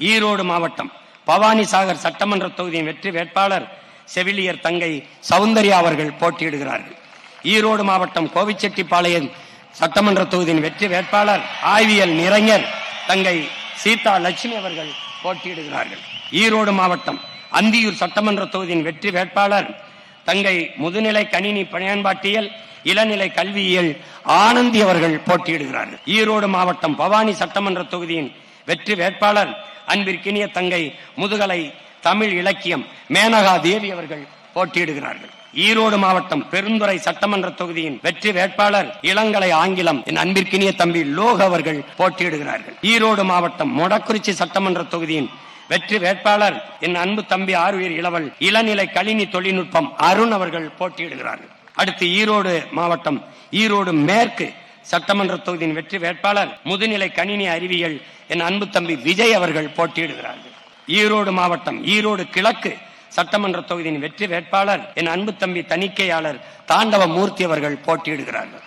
ஈரோடு மாவட்டம் பவானிசாகர் சட்டமன்ற தொகுதியின் வெற்றி வேட்பாளர் செவிலியர் தங்கை சௌந்தர்யா அவர்கள் போட்டியிடுகிறார்கள். ஈரோடு மாவட்டம் கோவிச்செட்டிப்பாளையம் சட்டமன்ற தொகுதியின் வெற்றி வேட்பாளர் ஆய்வியல் நிறைஞர் தங்கை சீதா லட்சுமி அவர்கள் போட்டியிடுகிறார்கள். ஈரோடு மாவட்டம் அந்தியூர் சட்டமன்ற தொகுதியின் வெற்றி வேட்பாளர் தங்கை முதுநிலை கணினி பயன்பாட்டியல் இளநிலை கல்வியியல் ஆனந்தி அவர்கள் போட்டியிடுகிறார்கள். ஈரோடு மாவட்டம் பவானி சட்டமன்ற தொகுதியின் வெற்றி வேட்பாளர் அன்பிற்கினிய தங்கை முதுகலை தமிழ் இலக்கியம் மேனகா தேவி அவர்கள் போட்டியிடுகிறார்கள். ஈரோடு மாவட்டம் பெருந்துறை சட்டமன்ற தொகுதியின் வெற்றி வேட்பாளர் இளங்கலை ஆங்கிலம் என் அன்பிற்கினிய தம்பி லோக் அவர்கள் போட்டியிடுகிறார்கள். ஈரோடு மாவட்டம் மொடக்குறிச்சி சட்டமன்ற தொகுதியின் வெற்றி வேட்பாளர் என் அன்பு தம்பி ஆர்வீர் இளவல் இளநிலை கணினி தொழில்நுட்பம் அருண் அவர்கள் போட்டியிடுகிறார்கள். அடுத்து ஈரோடு மாவட்டம் ஈரோடு மேற்கு சட்டமன்ற தொகுதியின் வெற்றி வேட்பாளர் முதுநிலை கணினி அறிவியல் என் அன்பு தம்பி விஜய் அவர்கள் போட்டியிடுகிறார்கள். ஈரோடு மாவட்டம் ஈரோடு கிழக்கு சட்டமன்ற தொகுதியின் வெற்றி வேட்பாளர் என் அன்பு தம்பி தணிக்கையாளர் தாண்டவ மூர்த்தி அவர்கள் போட்டியிடுகிறார்கள்.